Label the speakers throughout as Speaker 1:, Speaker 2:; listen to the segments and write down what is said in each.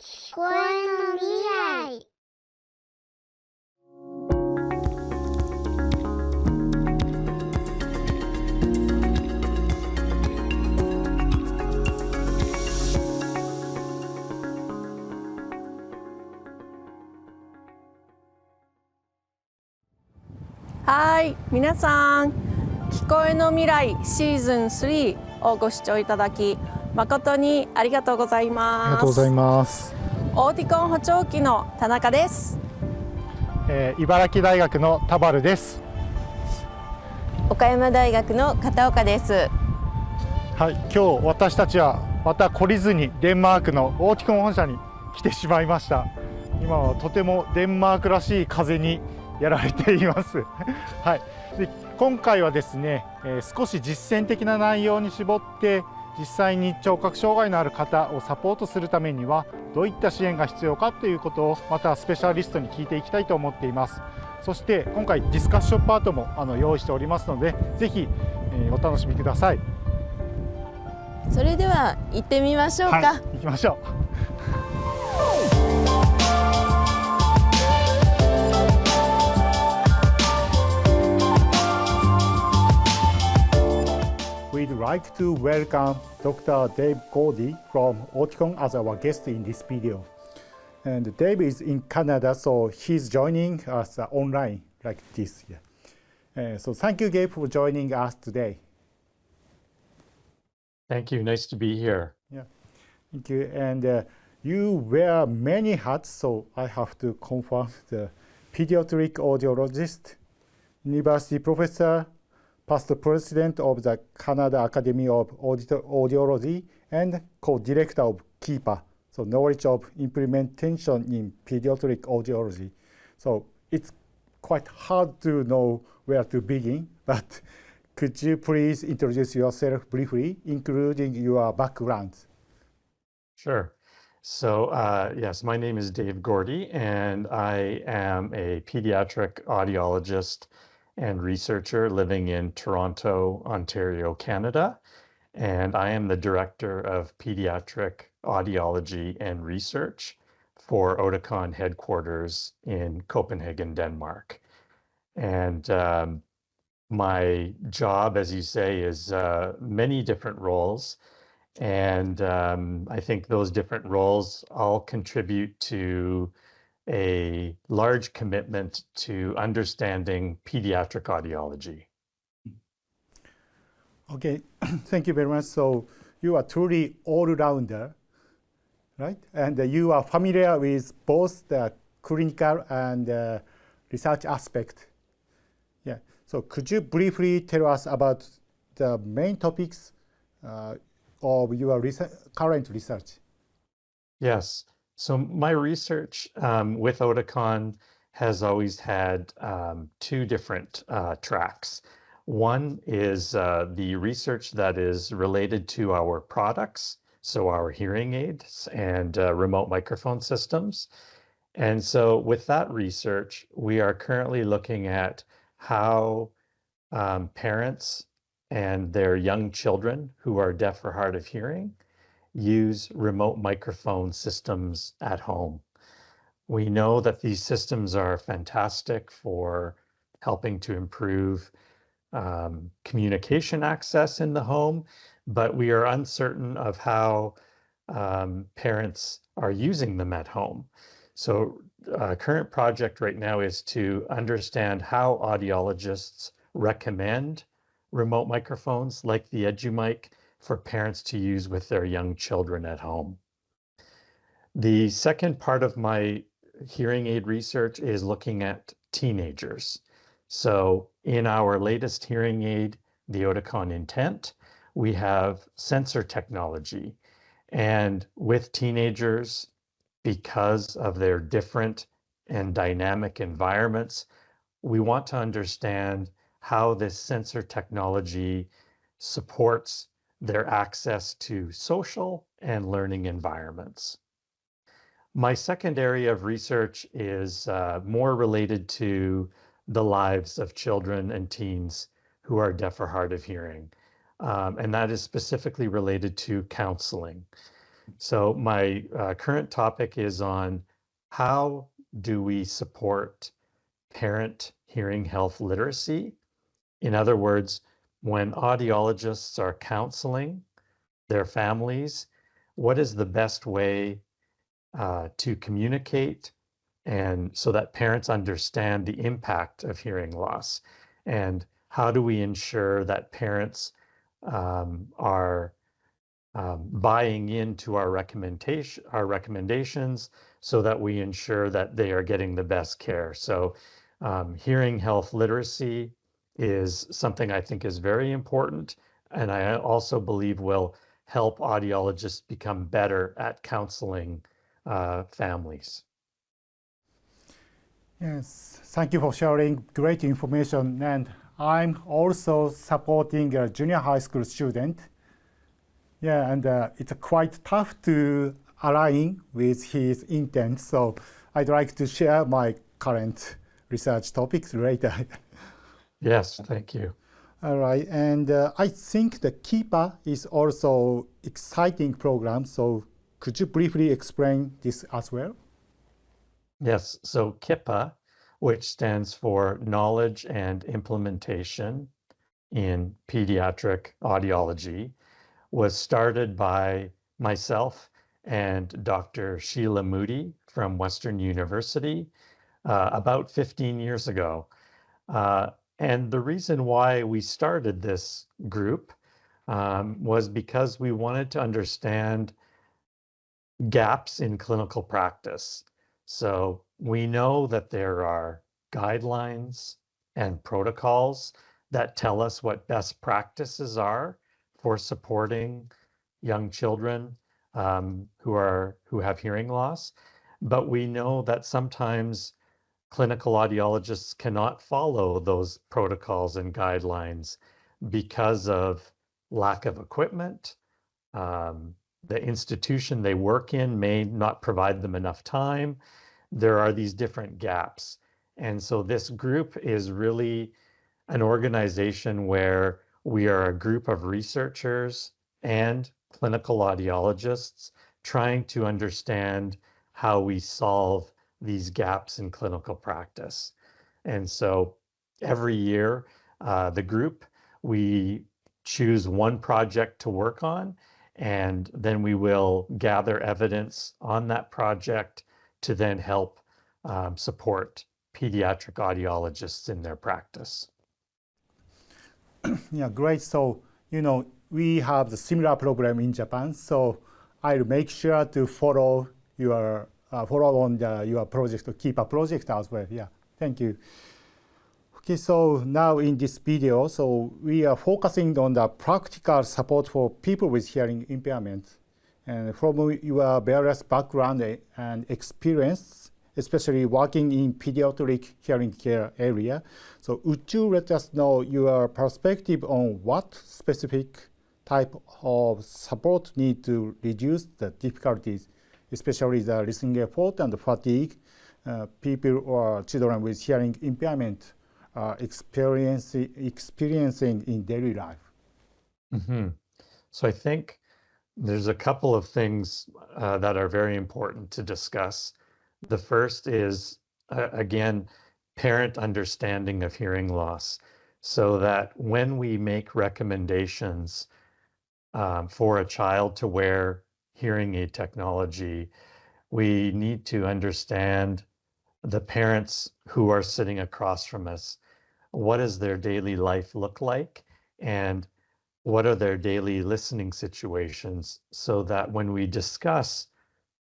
Speaker 1: きこえの未来。
Speaker 2: はい、皆さん、聞こえの未来シーズン3をご視聴いただき誠にありがとうございます。
Speaker 3: ありがとうございます。
Speaker 2: オーティコン補聴器の田中です。
Speaker 3: 茨城大学の田原です。
Speaker 4: 岡山大学の片岡です。
Speaker 3: はい、今日私たちはまた懲りずにデンマークのオーティコン本社に来てしまいました。今はとてもデンマークらしい風にやられています。はい、で今回はですね、少し実践的な内容に絞って実際に聴覚障害のある方をサポートするためにはどういった支援が必要かということをまたスペシャリストに聞いていきたいと思っています。そして今回ディスカッションパートも用意しておりますのでぜひ、お楽しみください。
Speaker 4: それでは行ってみましょうか。
Speaker 3: はい、行きましょう。We'd like to welcome Dr. Dave Goody from Oticon as our guest in this video. And Dave is in Canada, so he's joining us online like this. Yeah. So thank you, Dave, for joining us today.
Speaker 5: Thank you. Nice to be here.
Speaker 3: Yeah, thank you. And you wear many hats, so I have to confirm the pediatric audiologist, university professor, past president of the Canada Academy of Audiology, and co-director of KIPA, so knowledge of implementation in pediatric audiology. So it's quite hard to know where to begin, but could you please introduce yourself briefly, including your background?
Speaker 5: Sure. So yes, my name is Dave Gordy, and I am a pediatric audiologist and researcher living in Toronto, Ontario, Canada. And I am the director of pediatric audiology and research for Oticon headquarters in Copenhagen, Denmark. And my job, as you say, is many different roles. And I think those different roles all contribute to a large commitment to understanding pediatric audiology.
Speaker 3: Okay, thank you very much. So you are truly all-rounder, right? And you are familiar with both the clinical and research aspect. Yeah. So could you briefly tell us about the main topics of your current research?
Speaker 5: Yes. So my research with Oticon has always had two different tracks. One is the research that is related to our products, so our hearing aids and remote microphone systems. And so with that research, we are currently looking at how parents and their young children who are deaf or hard of hearing use remote microphone systems at home. We know that these systems are fantastic for helping to improve communication access in the home, but we are uncertain of how parents are using them at home. So current project right now is to understand how audiologists recommend remote microphones like the EduMic for parents to use with their young children at home. The second part of my hearing aid research is looking at teenagers. So in our latest hearing aid, the Oticon Intent, we have sensor technology. And with teenagers, because of their different and dynamic environments, we want to understand how this sensor technology supports their access to social and learning environments. My second area of research is more related to the lives of children and teens who are deaf or hard of hearing. And that is specifically related to counseling. So my current topic is on how do we support parent hearing health literacy? In other words, when audiologists are counseling their families, what is the best way to communicate and so that parents understand the impact of hearing loss? And how do we ensure that parents are buying into our recommendations so that we ensure that they are getting the best care? So hearing health literacy is something I think is very important, and I also believe will help audiologists become better at counseling families.
Speaker 3: Yes, thank you for sharing great information. And I'm also supporting a junior high school student. Yeah, and it's quite tough to align with his intent. So I'd like to share my current research topics later.
Speaker 5: Yes, thank you.
Speaker 3: All right, and I think the KIPA is also exciting program. So could you briefly explain this as well?
Speaker 5: Yes, so KIPA, which stands for Knowledge and Implementation in Pediatric Audiology, was started by myself and Dr. Sheila Moody from Western University about 15 years ago. And the reason why we started this group was because we wanted to understand gaps in clinical practice. So we know that there are guidelines and protocols that tell us what best practices are for supporting young children who have hearing loss. But we know that sometimes clinical audiologists cannot follow those protocols and guidelines because of lack of equipment. The institution they work in may not provide them enough time. There are these different gaps. And so this group is really an organization where we are a group of researchers and clinical audiologists trying to understand how we solve these gaps in clinical practice. And so every year, the group, we choose one project to work on, and then we will gather evidence on that project to then help support pediatric audiologists in their practice.
Speaker 3: Yeah, great. So, we have the similar program in Japan. So I'll make sure to follow your your project, KIPA project as well. Yeah, thank you. Okay, so now in this video, so we are focusing on the practical support for people with hearing impairment. And from your various background and experience, especially working in pediatric hearing care area, so would you let us know your perspective on what specific type of support need to reduce the difficulties, especially the listening effort and the fatigue people or children with hearing impairment are experiencing in daily life?
Speaker 5: Mm-hmm. So I think there's a couple of things that are very important to discuss. The first is, again, parent understanding of hearing loss, so that when we make recommendations for a child to wear hearing aid technology, we need to understand the parents who are sitting across from us. What does their daily life look like? And what are their daily listening situations, so that when we discuss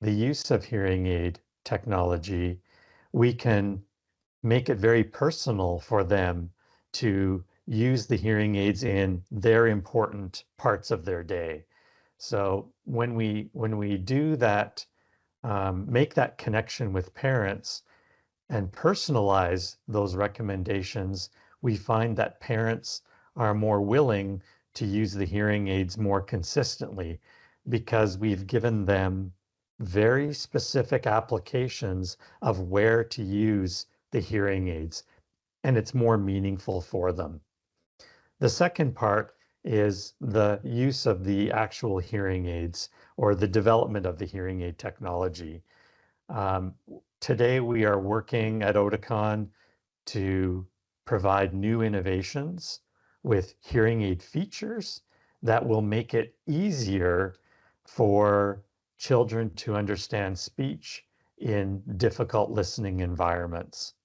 Speaker 5: the use of hearing aid technology, we can make it very personal for them to use the hearing aids in their important parts of their day. So when we do that, make that connection with parents and personalize those recommendations, we find that parents are more willing to use the hearing aids more consistently, because we've given them very specific applications of where to use the hearing aids, and it's more meaningful for them. The second part is the use of the actual hearing aids, or the development of the hearing aid technology. Today we are working at Oticon to provide new innovations with hearing aid features that will make it easier for children to understand speech in difficult listening environments.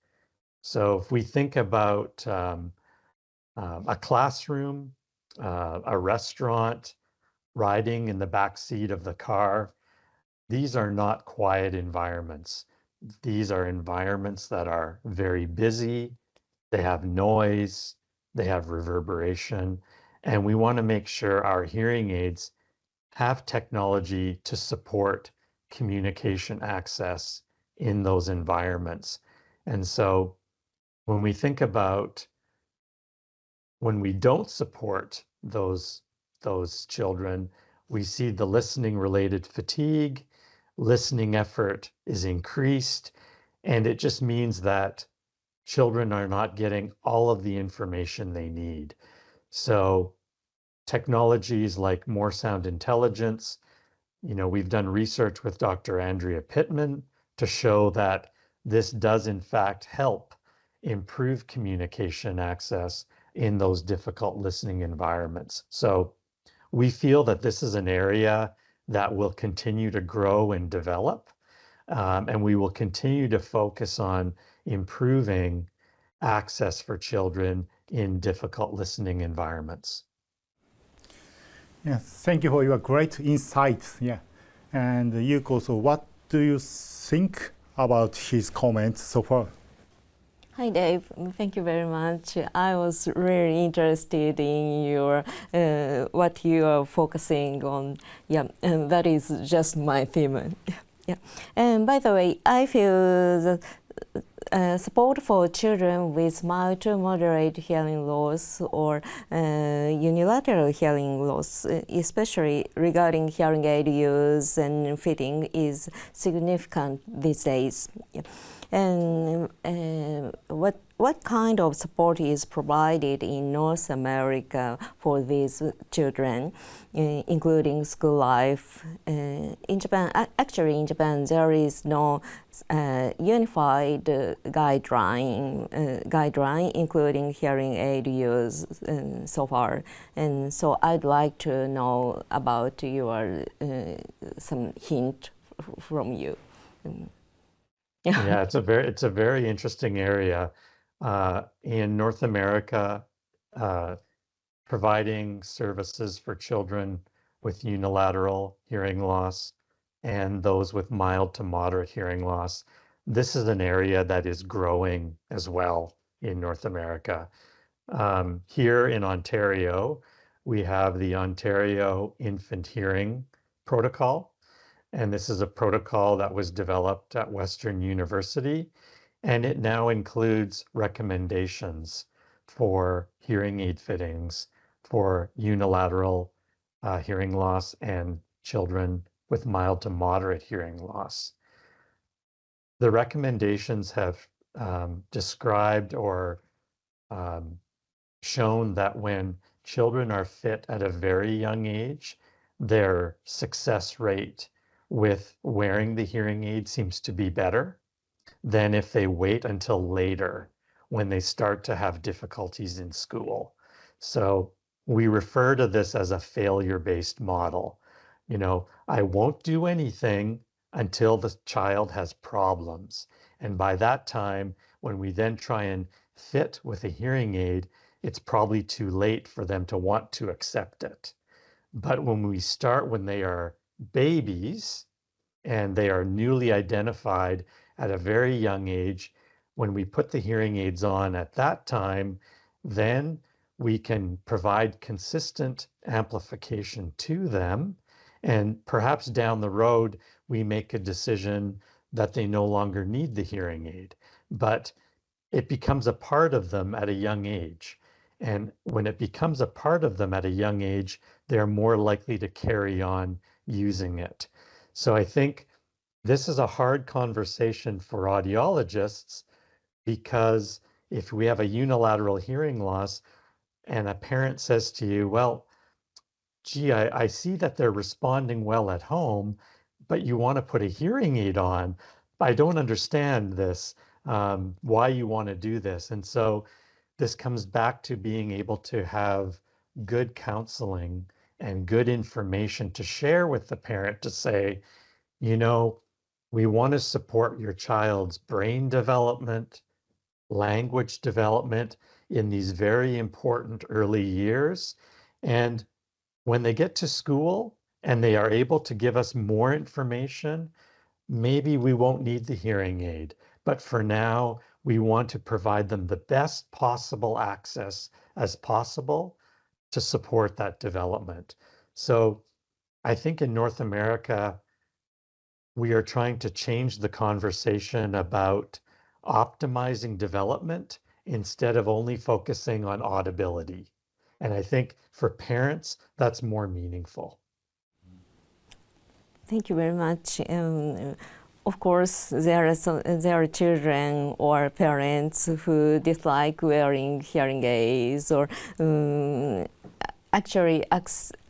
Speaker 5: So if we think about a classroom, a restaurant, riding in the back seat of the car, these are not quiet environments. These are environments that are very busy, they have noise, they have reverberation, and we want to make sure our hearing aids have technology to support communication access in those environments. And so when we think about when we don't support those children, we see the listening related fatigue, listening effort is increased, and it just means that children are not getting all of the information they need. So technologies like more sound intelligence, we've done research with Dr. Andrea Pittman to show that this does in fact help improve communication access in those difficult listening environments. So we feel that this is an area that will continue to grow and develop, and we will continue to focus on improving access for children in difficult listening environments.
Speaker 3: Yeah, thank you for your great insights. Yeah, and Yuko, so what do you think about his comments so far?
Speaker 4: Hi Dave, thank you very much. I was really interested in your what you are focusing on. Yeah, and that is just my theme. Yeah, and by the way, I feel that support for children with mild to moderate hearing loss or unilateral hearing loss, especially regarding hearing aid use and fitting, is significant these days. Yeah. And what kind of support is provided in North America for these children, including school life? In Japan, actually in Japan, there is no unified guideline, including hearing aid use so far. And so I'd like to know about your some hint from you.
Speaker 5: Yeah, it's a very interesting area. In North America, providing services for children with unilateral hearing loss and those with mild to moderate hearing loss, this is an area that is growing as well in North America. Here in Ontario, we have the Ontario Infant Hearing Protocol. And this is a protocol that was developed at Western University, and it now includes recommendations for hearing aid fittings for unilateral hearing loss and children with mild to moderate hearing loss. The recommendations have described or shown that when children are fit at a very young age, their success rate with wearing the hearing aid seems to be better than if they wait until later when they start to have difficulties in school. So we refer to this as a failure-based model. I won't do anything until the child has problems. And by that time, when we then try and fit with a hearing aid, it's probably too late for them to want to accept it. But when we start when they are babies and they are newly identified at a very young age, when we put the hearing aids on at that time, then we can provide consistent amplification to them. And perhaps down the road, we make a decision that they no longer need the hearing aid, but it becomes a part of them at a young age. And when it becomes a part of them at a young age, they're more likely to carry on using it. So I think this is a hard conversation for audiologists, because if we have a unilateral hearing loss and a parent says to you, well, gee, I see that they're responding well at home, but you want to put a hearing aid on. I don't understand this, why you want to do this. And so this comes back to being able to have good counseling and good information to share with the parent to say, you know, we want to support your child's brain development, language development in these very important early years. And when they get to school and they are able to give us more information, maybe we won't need the hearing aid. But for now, we want to provide them the best possible access as possible to support that development. So I think in North America, we are trying to change the conversation about optimizing development instead of only focusing on audibility. And I think for parents, that's more meaningful.
Speaker 4: Thank you very much. Of course, there are children or parents who dislike wearing hearing aids or actually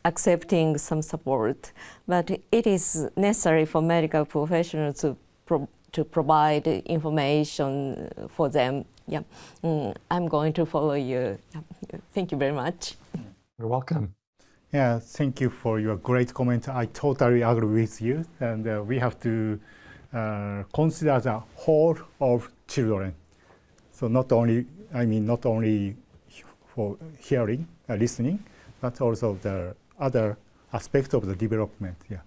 Speaker 4: accepting some support. But it is necessary for medical professionals to provide information for them. Yeah, I'm going to follow you. Thank you very much.
Speaker 5: You're welcome.
Speaker 3: Yeah, thank you for your great comment. I totally agree with you. And we have to consider the whole of children. So not only for hearing, listening, but also the other aspect of the development. Yeah.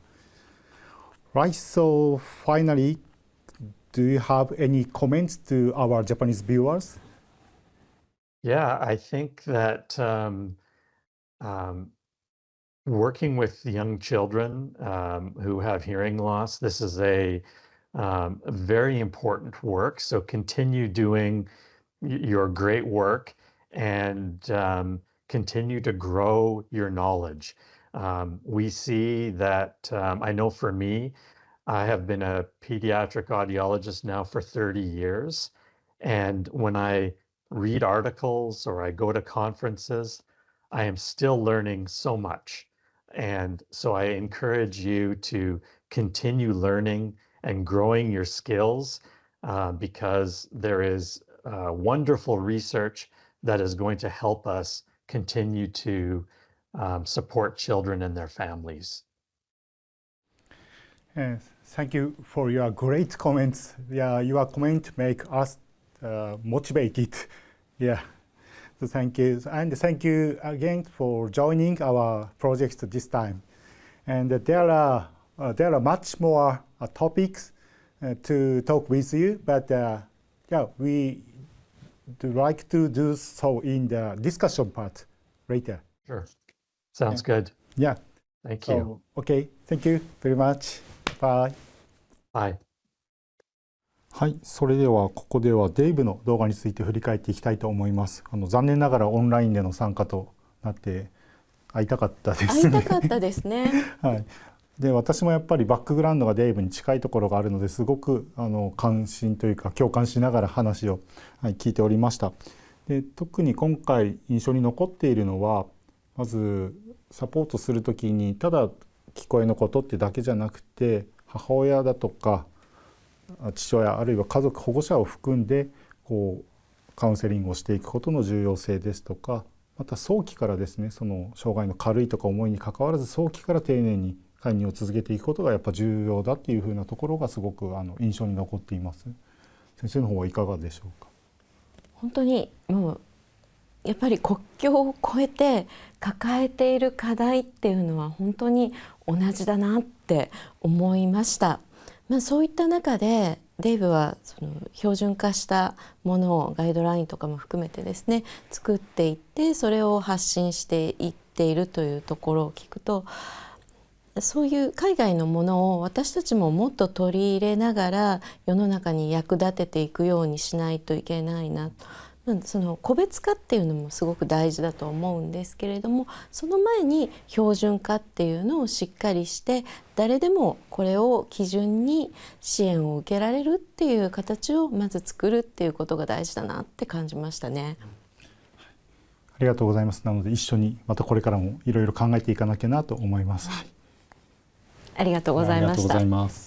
Speaker 3: Right. So finally, do you have any comments to our Japanese viewers?
Speaker 5: Yeah, I think that working with young children who have hearing loss, this is a very important work. So continue doing your great work and continue to grow your knowledge. We see that, I know for me, I have been a pediatric audiologist now for 30 years. And when I read articles or I go to conferences, I am still learning so much. And so I encourage you to continue learning and growing your skills because there is wonderful research that is going to help us continue to support children and their families.
Speaker 3: Yes, thank you for your great comments. Yeah, your comment make us motivated. Yeah, so thank you, and thank you again for joining our project this time. And there are much more topics to talk with you, but yeah, we would like to do so in the discussion part later.
Speaker 5: Sure, sounds good.
Speaker 3: Yeah.
Speaker 5: Thank you.
Speaker 3: Okay, thank you very much. Bye.
Speaker 5: Bye.
Speaker 3: はい、それではここではデイブの動画について振り返っていきたいと思います。残念ながらオンラインでの参加となって会いたかったですね。
Speaker 4: 会いたかったですね。
Speaker 3: はい。で、私もやっぱりバックグラウンドがデイブに近いところがあるのですごく関心というか共感しながら話を、聞いておりました。で、特に今回印象に残っているのは、まずサポートするときにただ聞こえのことってだけじゃなくて、母親だとか父親あるいは家族保護者を含んでカウンセリングをしていくことの重要性ですとか、また早期からですね、その障害の軽いとか重いにかかわらず早期から丁寧に介入を続けていくことがやっぱ重要だっていうふうなところがすごく印象に残っています。先生の方はいかがでしょうか。
Speaker 4: 本当にもうやっぱり国境を越えて抱えている課題っていうのは本当に同じだなって思いました。そういった中でデイブはその標準化したものをガイドラインとかも含めてですね作っていってそれを発信していっているというところを聞くと、そういう海外のものを私たちももっと取り入れながら世の中に役立てていくようにしないといけないな。その個別化っていうのもすごく大事だと思うんですけれども、その前に標準化っていうのをしっかりして誰でもこれを基準に支援を受けられるっていう形をまず作るっていうことが大事だなって感じましたね。
Speaker 3: ありがとうございます。なので一緒にまたこれからもいろいろ考えていかなきゃなと思います。はい、
Speaker 4: ありがとうございました。
Speaker 6: ありがとうございます。